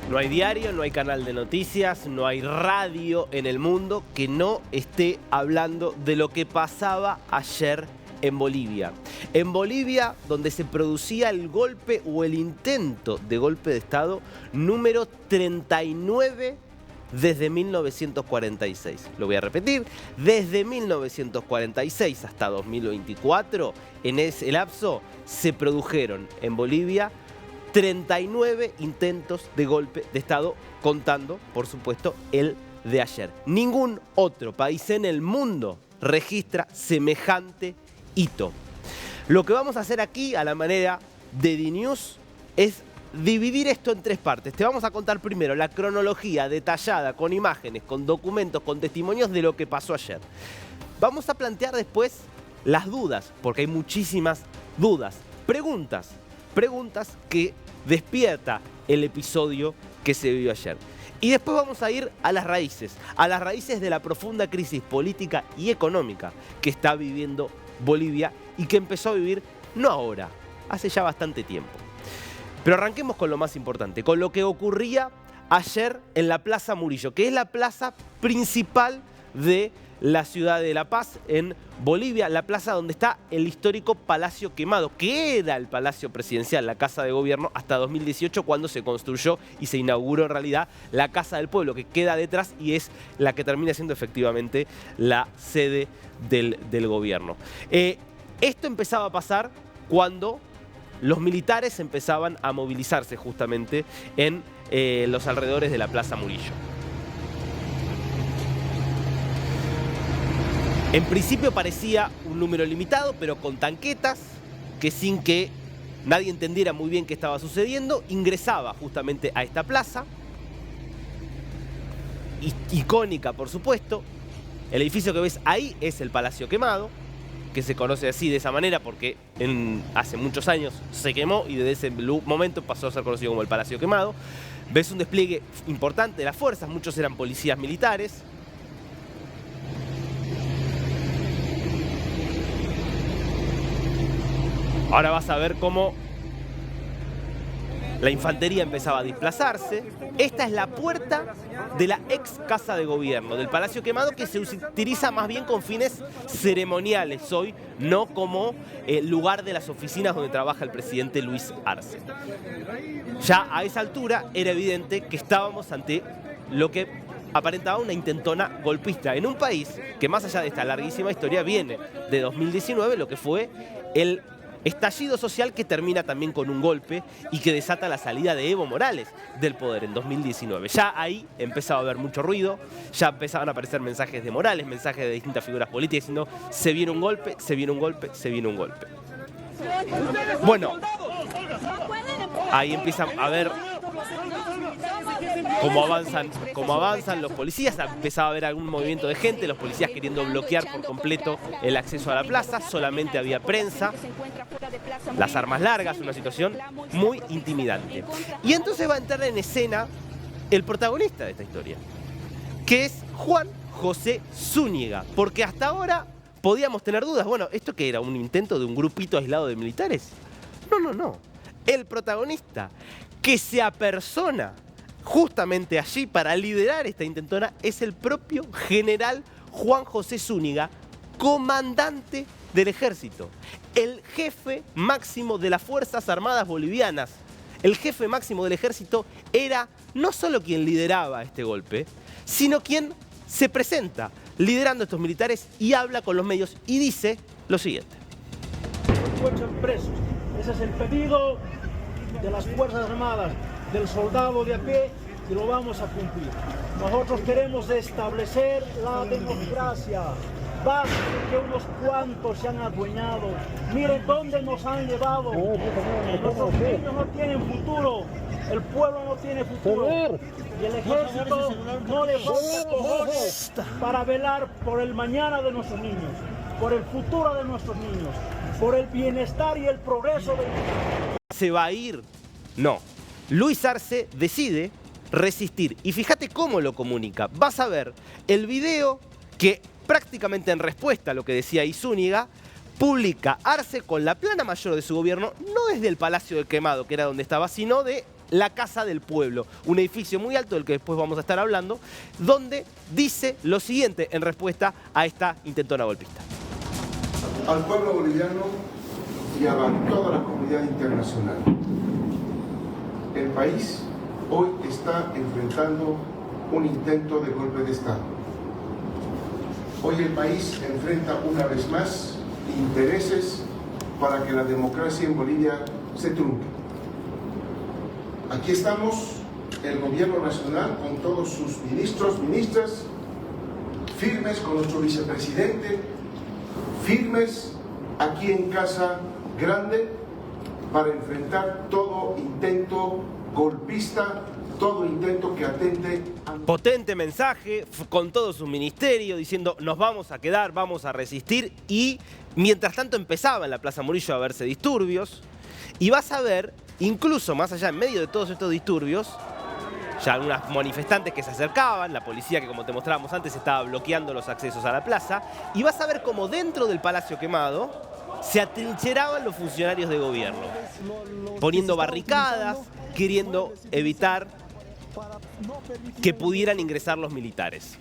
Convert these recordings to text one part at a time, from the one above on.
No hay diario, no hay canal de noticias, no hay radio en el mundo que no esté hablando de lo que pasaba ayer en Bolivia. En Bolivia, donde se producía el golpe o el intento de golpe de Estado número 39 desde 1946. Lo voy a repetir, desde 1946 hasta 2024, en ese lapso se produjeron en Bolivia 39 intentos de golpe de Estado, contando, por supuesto, el de ayer. Ningún otro país en el mundo registra semejante hito. Lo que vamos a hacer aquí, a la manera de DNews, es dividir esto en tres partes. Te vamos a contar primero la cronología detallada, con imágenes, con documentos, con testimonios de lo que pasó ayer. Vamos a plantear después las dudas, porque hay muchísimas dudas. Preguntas que despierta el episodio que se vivió ayer. Y después vamos a ir a las raíces de la profunda crisis política y económica que está viviendo Bolivia y que empezó a vivir no ahora, hace ya bastante tiempo. Pero arranquemos con lo más importante, con lo que ocurría ayer en la Plaza Murillo, que es la plaza principal de la ciudad de La Paz, en Bolivia, la plaza donde está el histórico Palacio Quemado, que era el Palacio Presidencial, la Casa de Gobierno, hasta 2018, cuando se construyó y se inauguró en realidad la Casa del Pueblo, que queda detrás y es la que termina siendo efectivamente la sede del gobierno. Esto empezaba a pasar cuando los militares empezaban a movilizarse justamente en los alrededores de la Plaza Murillo. En principio parecía un número limitado, pero con tanquetas, que sin que nadie entendiera muy bien qué estaba sucediendo, ingresaba justamente a esta plaza, icónica por supuesto. El edificio que ves ahí es el Palacio Quemado, que se conoce así de esa manera porque hace muchos años se quemó y desde ese momento pasó a ser conocido como el Palacio Quemado. Ves un despliegue importante de las fuerzas, muchos eran policías militares. Ahora vas a ver cómo la infantería empezaba a desplazarse. Esta es la puerta de la ex Casa de Gobierno, del Palacio Quemado, que se utiliza más bien con fines ceremoniales hoy, no como lugar de las oficinas donde trabaja el presidente Luis Arce. Ya a esa altura era evidente que estábamos ante lo que aparentaba una intentona golpista en un país que, más allá de esta larguísima historia, viene de 2019, lo que fue el estallido social que termina también con un golpe y que desata la salida de Evo Morales del poder en 2019. Ya ahí empezaba a haber mucho ruido, ya empezaban a aparecer mensajes de Morales, mensajes de distintas figuras políticas diciendo: se viene un golpe, se viene un golpe, se viene un golpe. Bueno, ahí empiezan a ver cómo avanzan los policías. Empezaba a haber algún movimiento de gente, los policías queriendo bloquear por completo el acceso a la plaza. Solamente había prensa, las armas largas, una situación muy intimidante. Y entonces va a entrar en escena el protagonista de esta historia, que es Juan José Zúñiga, porque hasta ahora podíamos tener dudas. Bueno, ¿esto qué era? ¿Un intento de un grupito aislado de militares? No. El protagonista que se apersona justamente allí para liderar esta intentona es el propio general Juan José Zúñiga, comandante del ejército, el jefe máximo de las Fuerzas Armadas bolivianas. El jefe máximo del ejército era no solo quien lideraba este golpe, sino quien se presenta liderando a estos militares y habla con los medios y dice lo siguiente. Los encuentran presos. Ese es el pedido de las Fuerzas Armadas, del soldado de a pie, y lo vamos a cumplir. Nosotros queremos establecer la democracia. Basta de que unos cuantos se han adueñado. Miren dónde nos han llevado. Nuestros niños no tienen futuro. El pueblo no tiene futuro. Y el ejército no le falta cojones para velar por el mañana de nuestros niños, por el futuro de nuestros niños, por el bienestar y el progreso de... ¿Se va a ir? No. Luis Arce decide resistir. Y fíjate cómo lo comunica. Vas a ver el video que, prácticamente en respuesta a lo que decía Zúñiga, publica Arce con la plana mayor de su gobierno, no desde el Palacio del Quemado, que era donde estaba, sino de la Casa del Pueblo, un edificio muy alto del que después vamos a estar hablando, donde dice lo siguiente en respuesta a esta intentona golpista. Al pueblo boliviano y a toda la comunidad internacional. El país hoy está enfrentando un intento de golpe de Estado. Hoy el país enfrenta una vez más intereses para que la democracia en Bolivia se trunque. Aquí estamos, el gobierno nacional con todos sus ministros, ministras, firmes con nuestro vicepresidente, firmes aquí en Casa Grande para enfrentar todo intento golpista, todo intento que atente a... Potente mensaje con todo su ministerio diciendo nos vamos a quedar, vamos a resistir, y mientras tanto empezaba en la Plaza Murillo a verse disturbios, y vas a ver, incluso más allá, en medio de todos estos disturbios, ya algunas manifestantes que se acercaban, la policía que, como te mostrábamos antes, estaba bloqueando los accesos a la plaza, y vas a ver cómo dentro del Palacio Quemado se atrincheraban los funcionarios de gobierno, poniendo barricadas, queriendo evitar que pudieran ingresar los militares.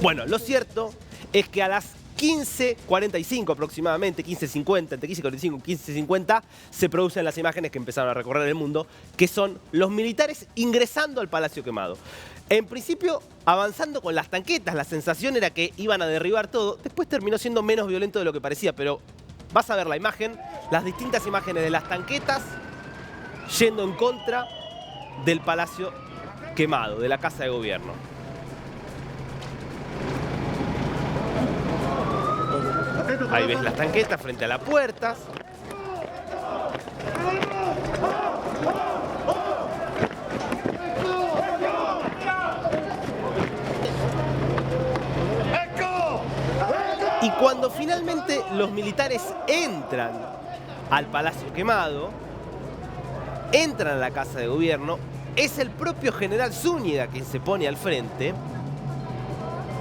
Bueno, lo cierto es que a las 15:45 aproximadamente, 15:50, entre 15:45 y 15:50, se producen las imágenes que empezaron a recorrer el mundo, que son los militares ingresando al Palacio Quemado. En principio, avanzando con las tanquetas, la sensación era que iban a derribar todo. Después terminó siendo menos violento de lo que parecía, pero vas a ver la imagen, las distintas imágenes de las tanquetas yendo en contra del Palacio Quemado, de la Casa de Gobierno. Ahí ves las tanquetas frente a las puertas. Y cuando finalmente los militares entran al Palacio Quemado, entran a la Casa de Gobierno, es el propio general Zúñiga quien se pone al frente.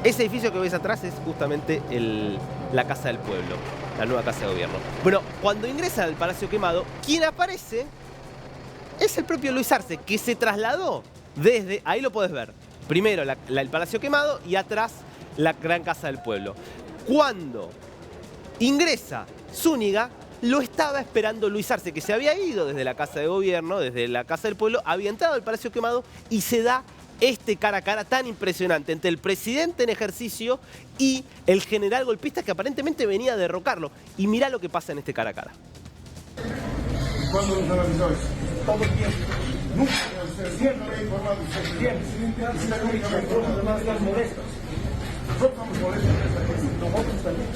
Ese edificio que ves atrás es justamente la Casa del Pueblo, la nueva Casa de Gobierno. Bueno, cuando ingresan al Palacio Quemado, quien aparece es el propio Luis Arce, que se trasladó desde, ahí lo podés ver, primero el Palacio Quemado y atrás la gran Casa del Pueblo. Cuando ingresa Zúñiga, lo estaba esperando Luis Arce, que se había ido desde la Casa de Gobierno, desde la Casa del Pueblo, había entrado al Palacio Quemado y se da este cara a cara tan impresionante entre el presidente en ejercicio y el general golpista que aparentemente venía a derrocarlo. Y mirá lo que pasa en este cara a cara. ¿Cuándo nos han avisado eso? Todo el tiempo. Nunca, siempre me he informado. Siempre. Además, las molestas. Nosotros estamos molestos. Nosotros también.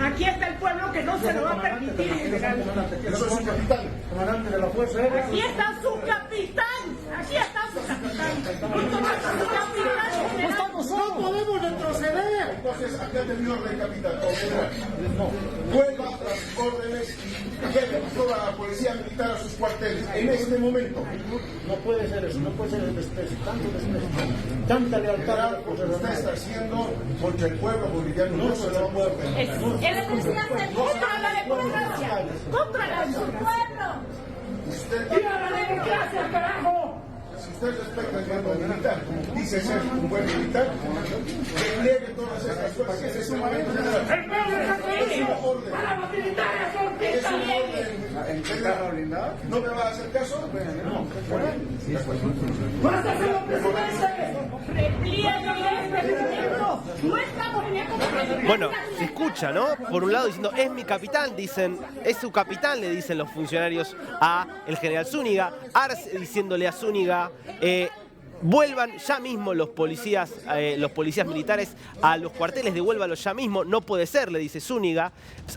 Aquí está el pueblo que no se lo va a permitir, general. Yo soy su capitán, comandante de la Fuerza Aérea. Aquí está su capitán. Aquí está su capitán. Su capitán, general. No podemos retroceder. Entonces, aquí ha tenido orden, capitán. No. Vuelva a las órdenes y lleve toda la policía militar a sus cuarteles. En este momento. No puede ser eso, no puede ser el desprecio, tanto desprecio, tanta lealtad. Lo que usted está haciendo contra el pueblo boliviano no se lo puede permitir. El presidente contra la democracia, contra su pueblo. ¡Viva la democracia, carajo! Si usted respeta el mando militar, dice ser un buen militar, despliegue todas estas fuerzas. Ese es un momento general. ¡El pueblo es así! ¡Para los militares son Es un orden. ¿No me va a hacer caso? No. ¡Vas a ser los presidentes! ¡Repliegue este momento! ¡No estamos en época de... Bueno, se escucha, ¿no? Por un lado diciendo, es mi capitán, dicen, es su capitán, le dicen los funcionarios a el general Zúñiga. Arce diciéndole a Zúñiga, vuelvan ya mismo los policías militares a los cuarteles, devuélvalos ya mismo, no puede ser, le dice Zúñiga.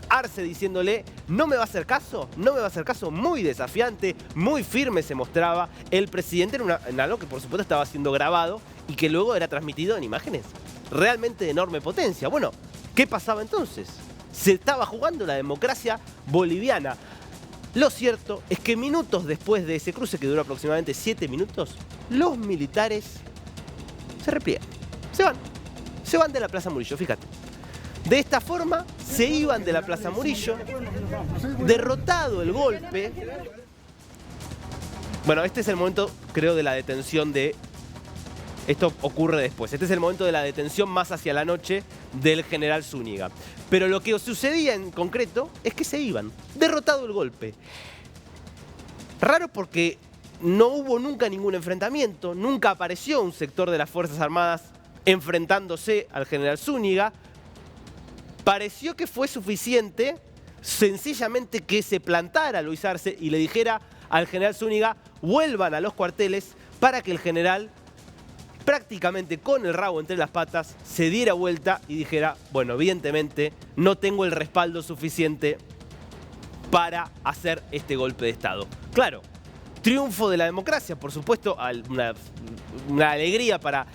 Arce diciéndole, ¿no me va a hacer caso? ¿No me va a hacer caso? Muy desafiante, muy firme se mostraba el presidente en algo que por supuesto estaba siendo grabado y que luego era transmitido en imágenes realmente de enorme potencia. Bueno, ¿qué pasaba entonces? Se estaba jugando la democracia boliviana. Lo cierto es que minutos después de ese cruce, que duró aproximadamente 7 minutos, los militares se repliegan, se van de la Plaza Murillo, fíjate. De esta forma se iban de la Plaza Murillo, derrotado el golpe, Bueno, este es el momento, creo, de la detención de... Esto ocurre después. Este es el momento de la detención más hacia la noche del general Zúñiga. Pero lo que sucedía en concreto es que se iban. Derrotado el golpe. Raro porque no hubo nunca ningún enfrentamiento. Nunca apareció un sector de las Fuerzas Armadas enfrentándose al general Zúñiga. Pareció que fue suficiente sencillamente que se plantara Luis Arce y le dijera al general Zúñiga: vuelvan a los cuarteles, para que el general, prácticamente con el rabo entre las patas, se diera vuelta y dijera: bueno, evidentemente no tengo el respaldo suficiente para hacer este golpe de Estado. Claro, triunfo de la democracia, por supuesto, una alegría para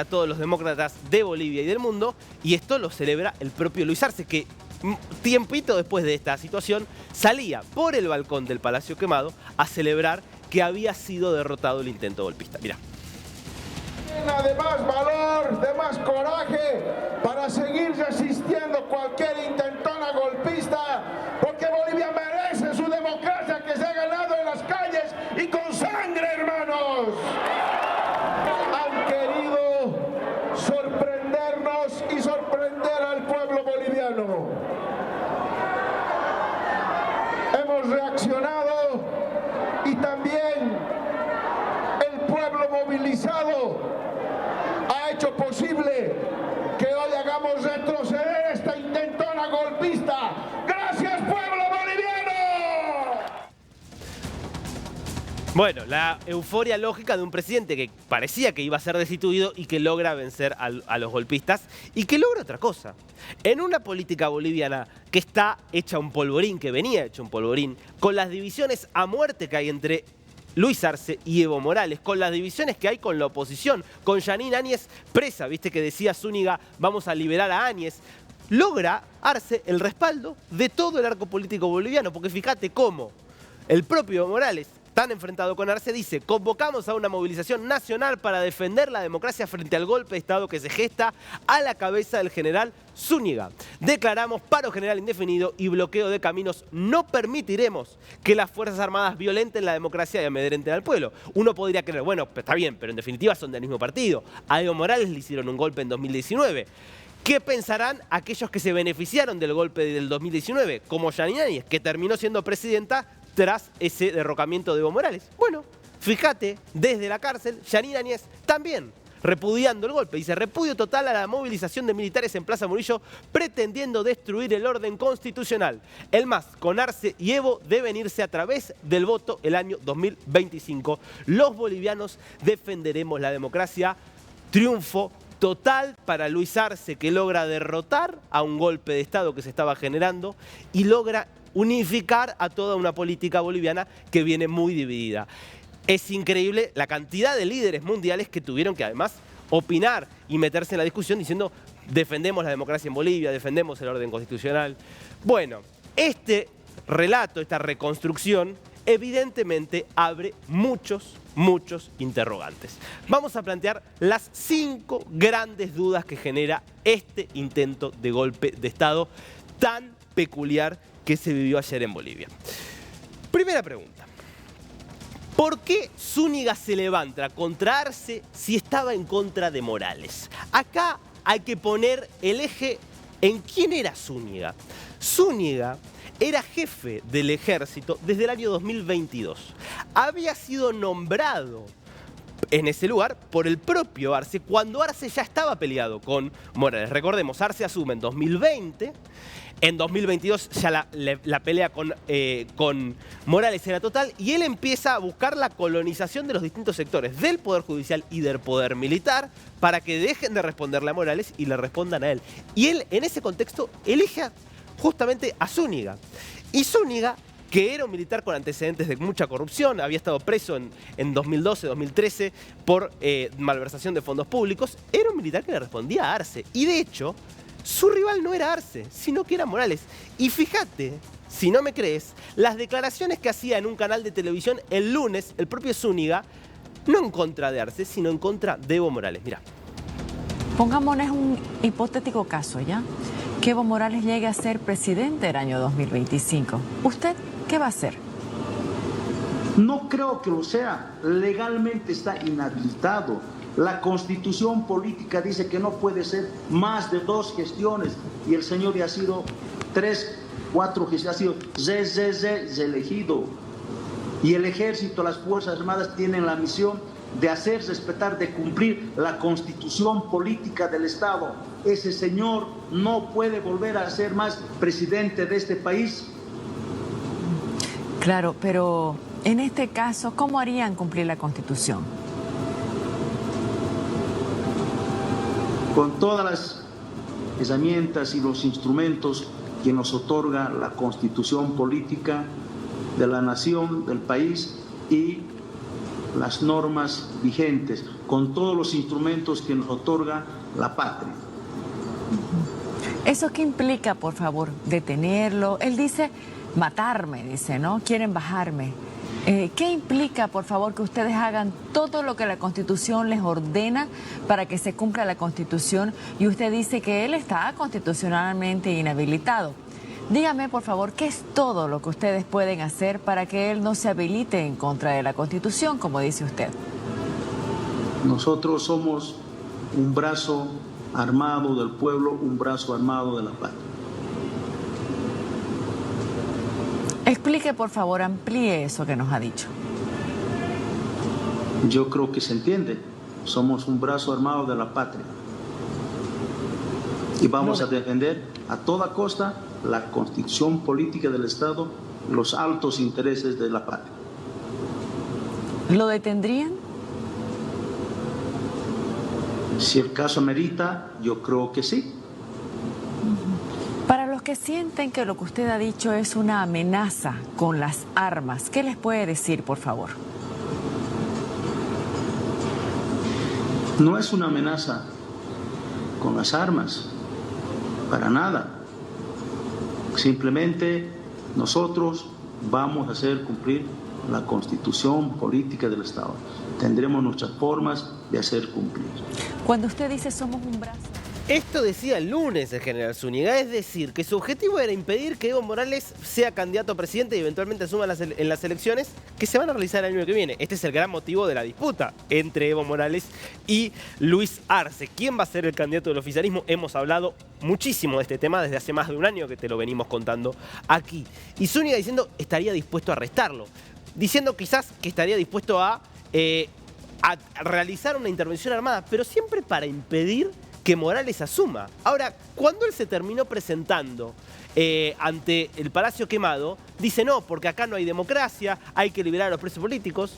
todos los demócratas de Bolivia y del mundo, y esto lo celebra el propio Luis Arce, que tiempito después de esta situación salía por el balcón del Palacio Quemado a celebrar que había sido derrotado el intento golpista. Mirá. De más valor, de más coraje para seguir resistiendo cualquier intentona golpista, porque Bolivia merece su democracia que se ha ganado en las calles y con sangre, hermanos. Han querido sorprendernos y sorprender al pueblo boliviano. Hemos reaccionado y también el pueblo movilizado ha hecho posible que hoy hagamos retroceder esta intentona golpista. ¡Gracias, pueblo boliviano! Bueno, la euforia lógica de un presidente que parecía que iba a ser destituido y que logra vencer a los golpistas y que logra otra cosa. En una política boliviana que está hecha un polvorín, que venía hecha un polvorín, con las divisiones a muerte que hay entre Luis Arce y Evo Morales, con las divisiones que hay con la oposición, con Yanine Áñez presa, viste que decía Zúñiga: vamos a liberar a Áñez. Logra Arce el respaldo de todo el arco político boliviano, porque fíjate cómo el propio Evo Morales, tan enfrentado con Arce, dice: convocamos a una movilización nacional para defender la democracia frente al golpe de Estado que se gesta a la cabeza del general Zúñiga. Declaramos paro general indefinido y bloqueo de caminos. No permitiremos que las Fuerzas Armadas violenten la democracia y amedrenten al pueblo. Uno podría creer, bueno, está bien, pero en definitiva son del mismo partido. A Evo Morales le hicieron un golpe en 2019. ¿Qué pensarán aquellos que se beneficiaron del golpe del 2019? Como Yanine Áñez, que terminó siendo presidenta tras ese derrocamiento de Evo Morales. Bueno, fíjate, desde la cárcel, Yanine Áñez también repudiando el golpe. Dice: repudio total a la movilización de militares en Plaza Murillo pretendiendo destruir el orden constitucional. El MAS, con Arce y Evo, deben irse a través del voto el año 2025. Los bolivianos defenderemos la democracia. Triunfo total para Luis Arce, que logra derrotar a un golpe de Estado que se estaba generando y logra unificar a toda una política boliviana que viene muy dividida. Es increíble la cantidad de líderes mundiales que tuvieron que además opinar y meterse en la discusión diciendo: defendemos la democracia en Bolivia, defendemos el orden constitucional. Bueno, este relato, esta reconstrucción, evidentemente abre muchos interrogantes. Vamos a plantear las 5 grandes dudas que genera este intento de golpe de Estado tan peculiar que se vivió ayer en Bolivia. Primera pregunta: ¿por qué Zúñiga se levanta contra Arce si estaba en contra de Morales? Acá hay que poner el eje en quién era Zúñiga. Zúñiga era jefe del ejército desde el año 2022. Había sido nombrado en ese lugar por el propio Arce cuando Arce ya estaba peleado con Morales. Recordemos, Arce asume en 2020. En 2022 ya la pelea con Morales era total y él empieza a buscar la colonización de los distintos sectores del Poder Judicial y del Poder Militar para que dejen de responderle a Morales y le respondan a él. Y él, en ese contexto, elige justamente a Zúñiga. Y Zúñiga, que era un militar con antecedentes de mucha corrupción, había estado preso en 2012, 2013 por malversación de fondos públicos, era un militar que le respondía a Arce. Y de hecho, su rival no era Arce, sino que era Morales. Y fíjate, si no me crees, las declaraciones que hacía en un canal de televisión el lunes, el propio Zúñiga, no en contra de Arce, sino en contra de Evo Morales. Mirá. Pongámonos un hipotético caso, ¿ya? Que Evo Morales llegue a ser presidente el año 2025. ¿Usted qué va a hacer? No creo que lo sea. Legalmente está inhabilitado. La Constitución política dice que no puede ser más de 2 gestiones. Y el señor ya ha sido 3, 4 gestiones, ha sido elegido. Y el Ejército, las Fuerzas Armadas tienen la misión de hacer respetar, de cumplir la Constitución política del Estado. Ese señor no puede volver a ser más presidente de este país. Claro, pero en este caso, ¿cómo harían cumplir la Constitución? Con todas las herramientas y los instrumentos que nos otorga la Constitución política de la nación, del país y las normas vigentes, con todos los instrumentos que nos otorga la patria. ¿Eso qué implica, por favor? Detenerlo. Él dice, matarme, dice, ¿no? Quieren bajarme. ¿Qué implica, por favor, que ustedes hagan todo lo que la Constitución les ordena para que se cumpla la Constitución? Y usted dice que él está constitucionalmente inhabilitado. Dígame, por favor, ¿qué es todo lo que ustedes pueden hacer para que él no se habilite en contra de la Constitución, como dice usted? Nosotros somos un brazo armado del pueblo, un brazo armado de la patria. Explique, por favor, amplíe eso que nos ha dicho. Yo creo que se entiende. Somos un brazo armado de la patria. Y vamos a defender a toda costa la Constitución política del Estado, los altos intereses de la patria. ¿Lo detendrían? Si el caso amerita, yo creo que sí. Para los que sienten que lo que usted ha dicho es una amenaza con las armas, ¿qué les puede decir, por favor? No es una amenaza con las armas, para nada. Simplemente nosotros vamos a hacer cumplir la Constitución política del Estado. Tendremos nuestras formas de hacer cumplir. Cuando usted dice somos un brazo... Esto decía el lunes el general Zúñiga, es decir, que su objetivo era impedir que Evo Morales sea candidato a presidente y eventualmente asuma en las elecciones que se van a realizar el año que viene. Este es el gran motivo de la disputa entre Evo Morales y Luis Arce. ¿Quién va a ser el candidato del oficialismo? Hemos hablado muchísimo de este tema desde hace más de un año que te lo venimos contando aquí. Y Zúñiga diciendo estaría dispuesto a arrestarlo, diciendo quizás que estaría dispuesto a realizar una intervención armada, pero siempre para impedir que Morales asuma. Ahora, cuando él se terminó presentando ante el Palacio Quemado, dice no, porque acá no hay democracia, hay que liberar a los presos políticos.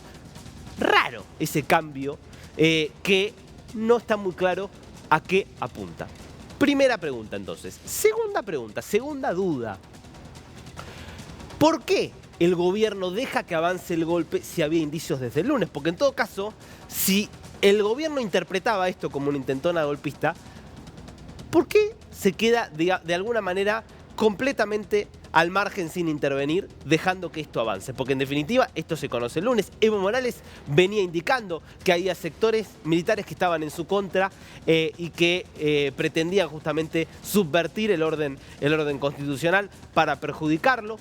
Raro ese cambio que no está muy claro a qué apunta. Primera pregunta entonces. Segunda pregunta, segunda duda. ¿Por qué el gobierno deja que avance el golpe si había indicios desde el lunes? Porque en todo caso, si el gobierno interpretaba esto como una intentona golpista, ¿por qué se queda de alguna manera completamente al margen sin intervenir, dejando que esto avance? Porque en definitiva esto se conoce el lunes. Evo Morales venía indicando que había sectores militares que estaban en su contra y que pretendían justamente subvertir el orden constitucional para perjudicarlo.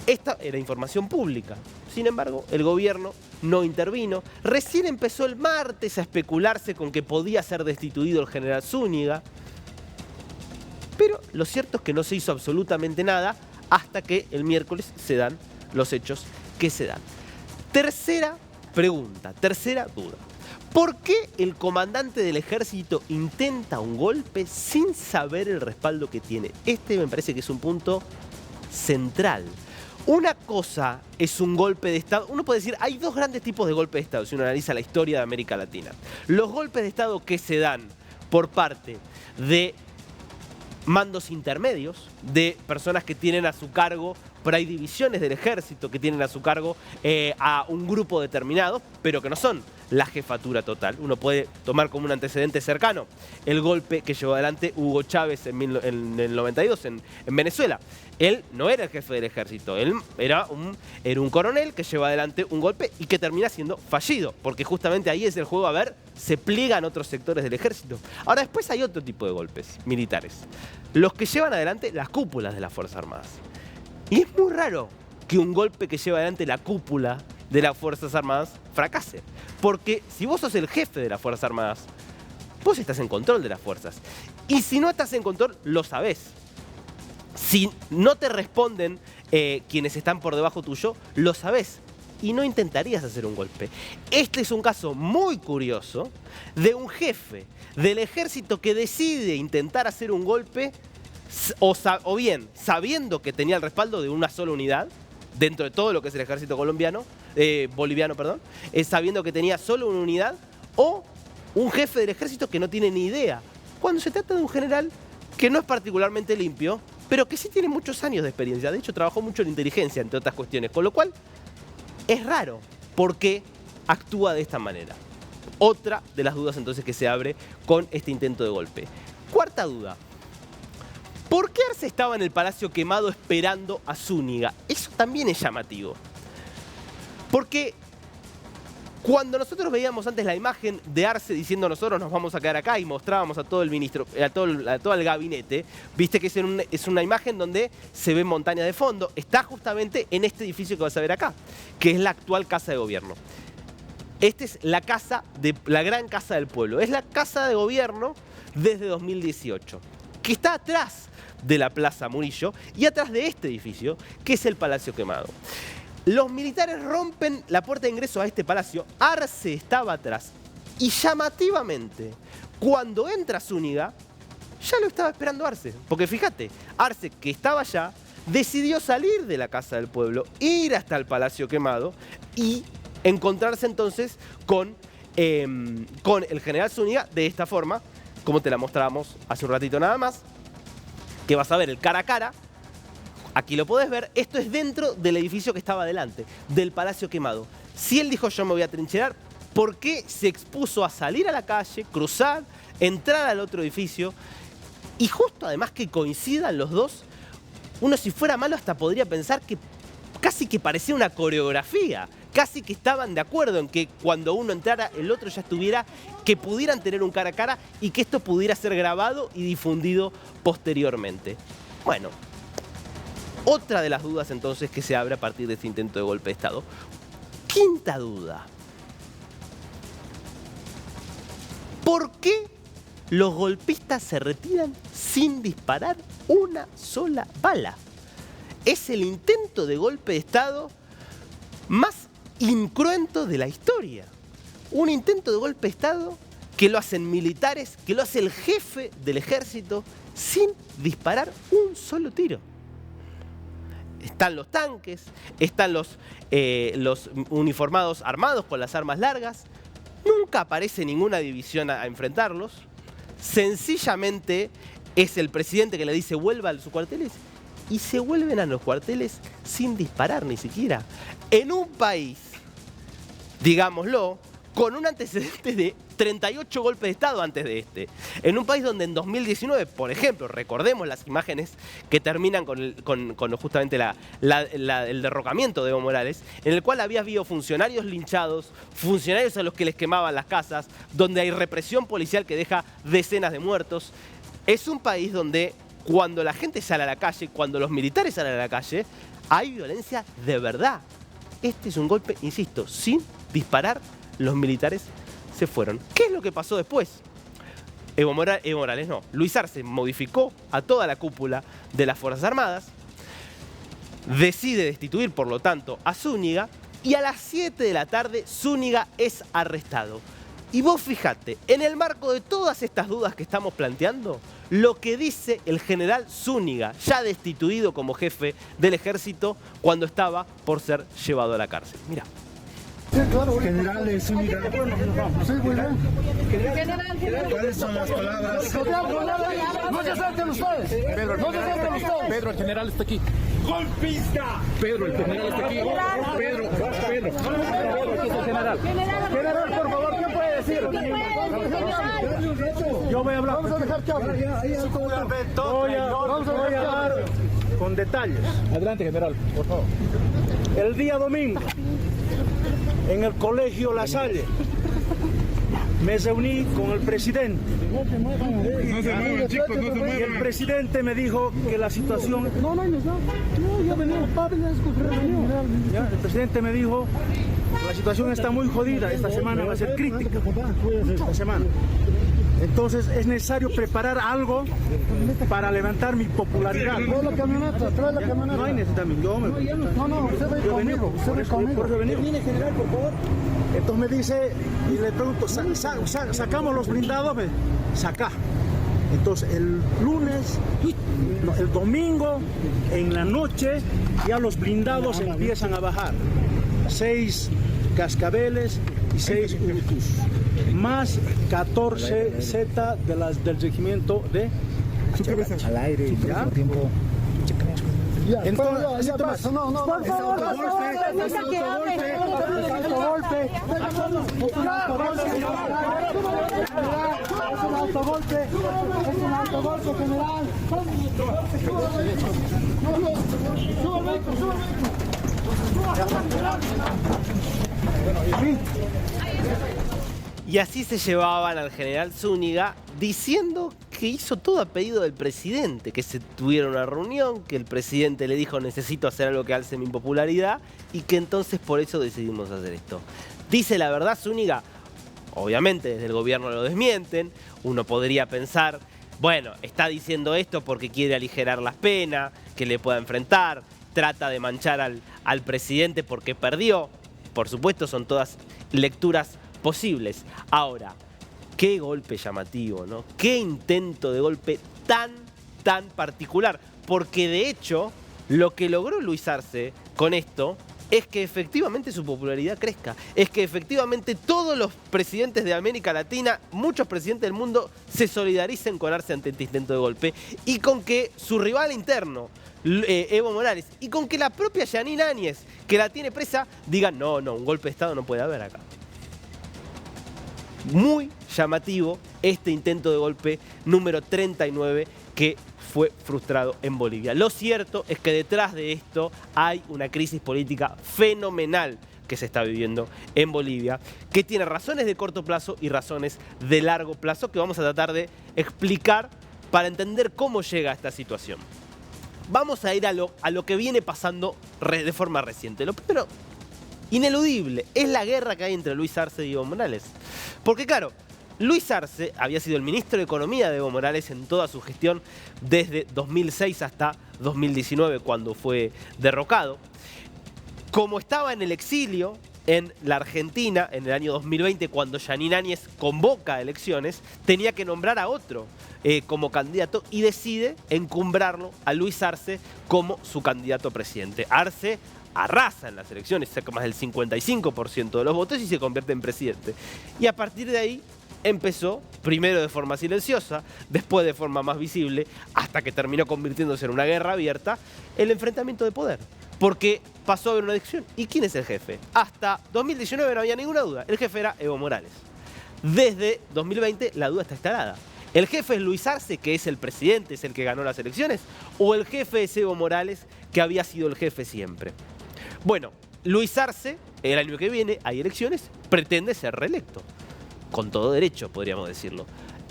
Esta era información pública. Sin embargo, el gobierno no intervino. Recién empezó el martes a especularse con que podía ser destituido el general Zúñiga. Pero lo cierto es que no se hizo absolutamente nada hasta que el miércoles se dan los hechos que se dan. Tercera pregunta, tercera duda. ¿Por qué el comandante del ejército intenta un golpe sin saber el respaldo que tiene? Este me parece que es un punto central. Una cosa es un golpe de Estado. Uno puede decir, hay dos grandes tipos de golpes de Estado si uno analiza la historia de América Latina. Los golpes de Estado que se dan por parte de mandos intermedios, de personas que tienen a su cargo, por ahí divisiones del ejército que tienen a su cargo a un grupo determinado, pero que no son la jefatura total. Uno puede tomar como un antecedente cercano el golpe que llevó adelante Hugo Chávez en el 92 en Venezuela. Él no era el jefe del ejército, él era un coronel que lleva adelante un golpe y que termina siendo fallido, porque justamente ahí es el juego, a ver, se pliegan otros sectores del ejército. Ahora después hay otro tipo de golpes militares, los que llevan adelante las cúpulas de las Fuerzas Armadas. Y es muy raro que un golpe que lleva adelante la cúpula de las Fuerzas Armadas fracase. Porque si vos sos el jefe de las Fuerzas Armadas, vos estás en control de las fuerzas. Y si no estás en control, lo sabés. Si no te responden quienes están por debajo tuyo, lo sabés. Y no intentarías hacer un golpe. Este es un caso muy curioso de un jefe del ejército que decide intentar hacer un golpe o bien sabiendo que tenía el respaldo de una sola unidad dentro de todo lo que es el ejército boliviano, sabiendo que tenía solo una unidad, o un jefe del ejército que no tiene ni idea. Cuando se trata de un general que no es particularmente limpio, pero que sí tiene muchos años de experiencia. De hecho, trabajó mucho en inteligencia, entre otras cuestiones. Con lo cual, es raro por qué actúa de esta manera. Otra de las dudas entonces que se abre con este intento de golpe. Cuarta duda. ¿Por qué Arce estaba en el Palacio Quemado esperando a Zúñiga? Eso también es llamativo. Porque cuando nosotros veíamos antes la imagen de Arce diciendo nosotros nos vamos a quedar acá y mostrábamos a todo el ministro, a todo el gabinete, viste que es una imagen donde se ve montaña de fondo. Está justamente en este edificio que vas a ver acá, que es la actual Casa de Gobierno. Esta es la gran Casa del Pueblo. Es la Casa de Gobierno desde 2018, que está atrás de la Plaza Murillo y atrás de este edificio, que es el Palacio Quemado. Los militares rompen la puerta de ingreso a este palacio. Arce estaba atrás. Y llamativamente, cuando entra Zúñiga, ya lo estaba esperando Arce. Porque fíjate, Arce, que estaba allá, decidió salir de la Casa del Pueblo, ir hasta el Palacio Quemado y encontrarse entonces con el general Zúñiga de esta forma, como te la mostrábamos hace un ratito nada más, que vas a ver el cara a cara. Aquí lo podés ver, esto es dentro del edificio que estaba delante, del Palacio Quemado. Si él dijo yo me voy a trincherar, ¿por qué se expuso a salir a la calle, cruzar, entrar al otro edificio? Y justo además que coincidan los dos, uno si fuera malo hasta podría pensar que casi que parecía una coreografía, casi que estaban de acuerdo en que cuando uno entrara el otro ya estuviera, que pudieran tener un cara a cara y que esto pudiera ser grabado y difundido posteriormente. Bueno. Otra de las dudas entonces que se abre a partir de este intento de golpe de Estado. Quinta duda. ¿Por qué los golpistas se retiran sin disparar una sola bala? Es el intento de golpe de Estado más incruento de la historia. Un intento de golpe de Estado que lo hacen militares, que lo hace el jefe del ejército sin disparar un solo tiro. Están los tanques, están los uniformados armados con las armas largas. Nunca aparece ninguna división a enfrentarlos. Sencillamente es el presidente que le dice vuelva a sus cuarteles y se vuelven a los cuarteles sin disparar ni siquiera. En un país, digámoslo, con un antecedente de 38 golpes de Estado antes de este. En un país donde en 2019, por ejemplo, recordemos las imágenes que terminan con justamente el derrocamiento de Evo Morales, en el cual había habido funcionarios linchados, funcionarios a los que les quemaban las casas, donde hay represión policial que deja decenas de muertos. Es un país donde cuando la gente sale a la calle, cuando los militares salen a la calle, hay violencia de verdad. Este es un golpe, insisto, sin disparar. Los militares se fueron. ¿Qué es lo que pasó después? Luis Arce modificó a toda la cúpula de las Fuerzas Armadas, decide destituir, por lo tanto, a Zúñiga, y a las 7 de la tarde Zúñiga es arrestado. Y vos fijate, en el marco de todas estas dudas que estamos planteando, lo que dice el general Zúñiga, ya destituido como jefe del ejército, cuando estaba por ser llevado a la cárcel. Mirá. Sí, claro, general Zúñiga. Sí, muy bien. ¿Cuáles son las palabras? No se acerquen ustedes. Pedro, No se acerquen ustedes. Pedro, el general está aquí. ¡Golpista! Pedro, el general está aquí. Pedro, aquí es el general. General, por favor, ¿qué puede decir? Yo voy a hablar. Vamos a dejar que hable. Vamos a hablar con detalles. Adelante, general, por favor. El día domingo, en el colegio La Salle, me reuní con el presidente. No se muevan, chicos, no se muevan. Y el presidente me dijo que la situación... Ya, el presidente me dijo que la situación está muy jodida, esta semana va a ser crítica, esta semana. Entonces es necesario preparar algo para levantar mi popularidad. Trae la camioneta, trae la camioneta. No hay necesidad, yo me voy. No, usted va conmigo, usted va conmigo. Por eso he venido. General, por favor. Entonces me dice, y le pregunto, ¿sacamos los blindados? Saca. Entonces el lunes, no, el domingo, en la noche, ya los blindados empiezan a bajar. 6 cascabeles y 6 Urtus. Más 14 Z del regimiento de al aire. ¿Ya? Entonces, ya basta, no. Por favor, permita que hable. Es un autogolpe, general. Sube el vehículo. Y así se llevaban al general Zúñiga diciendo que hizo todo a pedido del presidente, que se tuvieron una reunión, que el presidente le dijo necesito hacer algo que alce mi popularidad y que entonces por eso decidimos hacer esto. ¿Dice la verdad Zúñiga? Obviamente desde el gobierno lo desmienten, uno podría pensar, bueno, está diciendo esto porque quiere aligerar las penas, que le pueda enfrentar, trata de manchar al presidente porque perdió. Por supuesto son todas lecturas posibles. Ahora, qué golpe llamativo, ¿no? Qué intento de golpe tan particular. Porque de hecho, lo que logró Luis Arce con esto es que efectivamente su popularidad crezca. Es que efectivamente todos los presidentes de América Latina, muchos presidentes del mundo, se solidaricen con Arce ante este intento de golpe. Y con que su rival interno, Evo Morales, y con que la propia Yanine Áñez, que la tiene presa, digan no, un golpe de Estado no puede haber acá. Muy llamativo este intento de golpe número 39 que fue frustrado en Bolivia. Lo cierto es que detrás de esto hay una crisis política fenomenal que se está viviendo en Bolivia, que tiene razones de corto plazo y razones de largo plazo que vamos a tratar de explicar para entender cómo llega a esta situación. Vamos a ir a lo que viene pasando de forma reciente. Lo primero, ineludible, es la guerra que hay entre Luis Arce y Evo Morales. Porque claro, Luis Arce había sido el ministro de Economía de Evo Morales en toda su gestión desde 2006 hasta 2019 cuando fue derrocado. Como estaba en el exilio en la Argentina en el año 2020 cuando Yanine Áñez convoca elecciones, tenía que nombrar a otro como candidato y decide encumbrarlo a Luis Arce como su candidato a presidente. Arce arrasa en las elecciones, saca más del 55% de los votos y se convierte en presidente. Y a partir de ahí empezó, primero de forma silenciosa, después de forma más visible, hasta que terminó convirtiéndose en una guerra abierta, el enfrentamiento de poder. Porque pasó a haber una elección. ¿Y quién es el jefe? Hasta 2019 no había ninguna duda. El jefe era Evo Morales. Desde 2020 la duda está instalada. ¿El jefe es Luis Arce, que es el presidente, es el que ganó las elecciones? ¿O el jefe es Evo Morales, que había sido el jefe siempre? Bueno, Luis Arce, el año que viene hay elecciones, pretende ser reelecto. Con todo derecho, podríamos decirlo.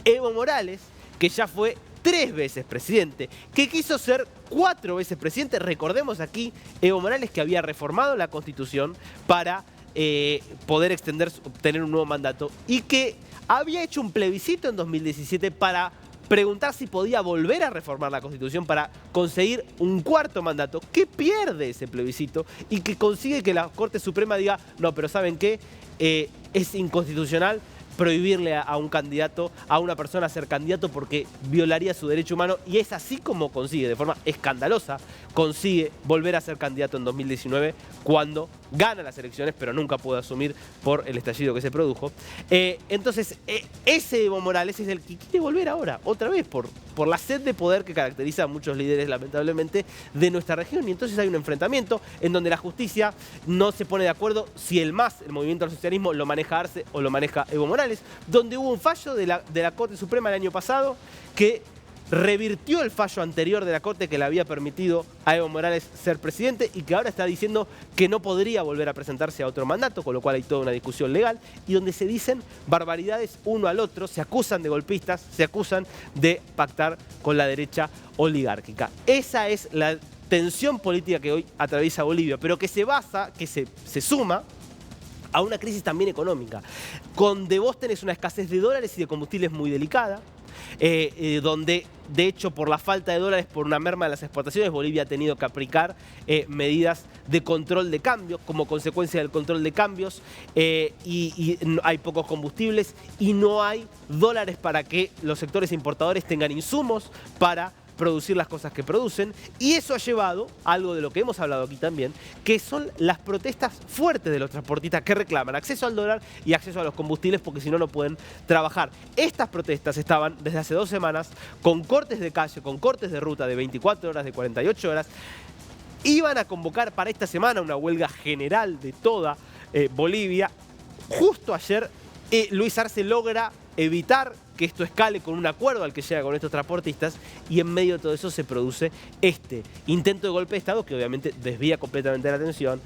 Evo Morales, que ya fue 3 veces presidente, que quiso ser 4 veces presidente. Recordemos aquí, Evo Morales que había reformado la Constitución para poder obtener un nuevo mandato y que había hecho un plebiscito en 2017 para preguntar si podía volver a reformar la Constitución para conseguir un 4º mandato, que pierde ese plebiscito y que consigue que la Corte Suprema diga, no, pero ¿saben qué? Es inconstitucional prohibirle a un candidato, a una persona ser candidato porque violaría su derecho humano, y es así como consigue, de forma escandalosa, consigue volver a ser candidato en 2019 cuando gana las elecciones, pero nunca pudo asumir por el estallido que se produjo. Entonces, ese Evo Morales es el que quiere volver ahora, otra vez, por la sed de poder que caracteriza a muchos líderes, lamentablemente, de nuestra región. Y entonces hay un enfrentamiento en donde la justicia no se pone de acuerdo si el MAS, el Movimiento al Socialismo, lo maneja Arce o lo maneja Evo Morales, donde hubo un fallo de la Corte Suprema el año pasado que revirtió el fallo anterior de la Corte que le había permitido a Evo Morales ser presidente y que ahora está diciendo que no podría volver a presentarse a otro mandato, con lo cual hay toda una discusión legal y donde se dicen barbaridades uno al otro, se acusan de golpistas, se acusan de pactar con la derecha oligárquica. Esa es la tensión política que hoy atraviesa Bolivia, pero que se suma a una crisis también económica, donde vos tenés una escasez de dólares y de combustibles muy delicada, donde de hecho por la falta de dólares, por una merma de las exportaciones, Bolivia ha tenido que aplicar medidas de control de cambios como consecuencia del control de cambios, y hay pocos combustibles y no hay dólares para que los sectores importadores tengan insumos para producir las cosas que producen, y eso ha llevado a algo de lo que hemos hablado aquí también, que son las protestas fuertes de los transportistas que reclaman acceso al dólar y acceso a los combustibles porque si no, no pueden trabajar. Estas protestas estaban desde hace 2 semanas con cortes de calle, con cortes de ruta de 24 horas, de 48 horas. Iban a convocar para esta semana una huelga general de toda Bolivia. Justo ayer Luis Arce logra evitar que esto escale con un acuerdo al que llega con estos transportistas, y en medio de todo eso se produce este intento de golpe de Estado que obviamente desvía completamente la atención,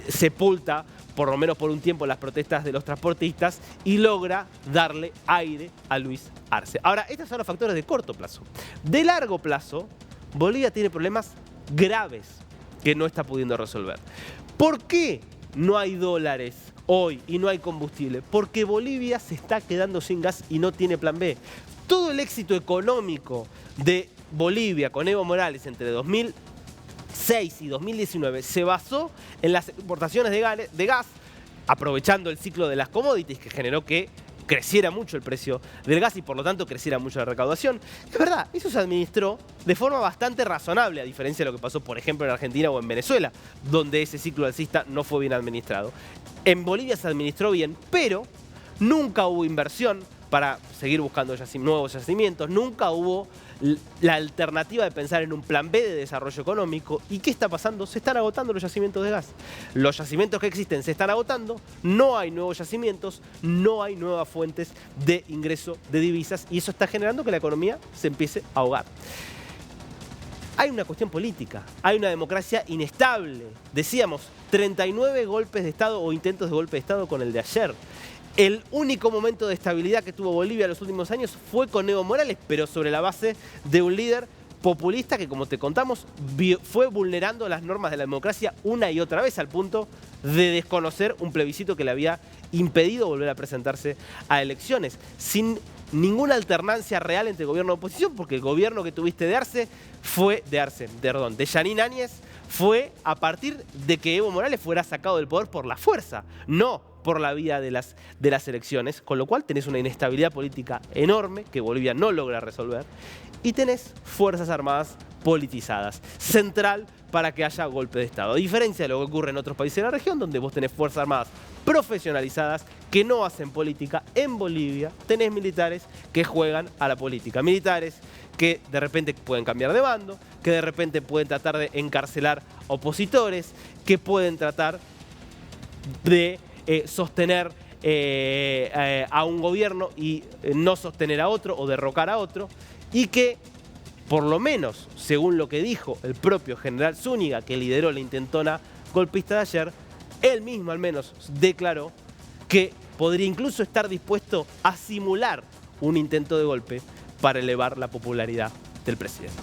sepulta por lo menos por un tiempo las protestas de los transportistas y logra darle aire a Luis Arce. Ahora, estos son los factores de corto plazo. De largo plazo, Bolivia tiene problemas graves que no está pudiendo resolver. ¿Por qué no hay dólares hoy y no hay combustible? Porque Bolivia se está quedando sin gas y no tiene plan B. Todo el éxito económico de Bolivia con Evo Morales entre 2006 y 2019 se basó en las exportaciones de gas, aprovechando el ciclo de las commodities que generó que creciera mucho el precio del gas y por lo tanto creciera mucho la recaudación. Es verdad, eso se administró de forma bastante razonable, a diferencia de lo que pasó, por ejemplo, en Argentina o en Venezuela, donde ese ciclo alcista no fue bien administrado. En Bolivia se administró bien, pero nunca hubo inversión para seguir buscando nuevos yacimientos, nunca hubo la alternativa de pensar en un plan B de desarrollo económico. ¿Y qué está pasando? Se están agotando los yacimientos de gas. Los yacimientos que existen se están agotando, no hay nuevos yacimientos, no hay nuevas fuentes de ingreso de divisas y eso está generando que la economía se empiece a ahogar. Hay una cuestión política, hay una democracia inestable. Decíamos, 39 golpes de Estado o intentos de golpe de Estado con el de ayer. El único momento de estabilidad que tuvo Bolivia en los últimos años fue con Evo Morales, pero sobre la base de un líder populista que, como te contamos, fue vulnerando las normas de la democracia una y otra vez al punto de desconocer un plebiscito que le había impedido volver a presentarse a elecciones, sin ninguna alternancia real entre gobierno y oposición, porque el gobierno que tuviste de Yanine Áñez fue a partir de que Evo Morales fuera sacado del poder por la fuerza, no por la vía de las elecciones, con lo cual tenés una inestabilidad política enorme que Bolivia no logra resolver y tenés fuerzas armadas politizadas, central para que haya golpe de Estado. A diferencia de lo que ocurre en otros países de la región, donde vos tenés fuerzas armadas profesionalizadas que no hacen política, en Bolivia tenés militares que juegan a la política. Militares que de repente pueden cambiar de bando, que de repente pueden tratar de encarcelar opositores, que pueden tratar de sostener a un gobierno y no sostener a otro o derrocar a otro, y que, por lo menos, según lo que dijo el propio general Zúñiga, que lideró la intentona golpista de ayer, él mismo al menos declaró que podría incluso estar dispuesto a simular un intento de golpe para elevar la popularidad del presidente.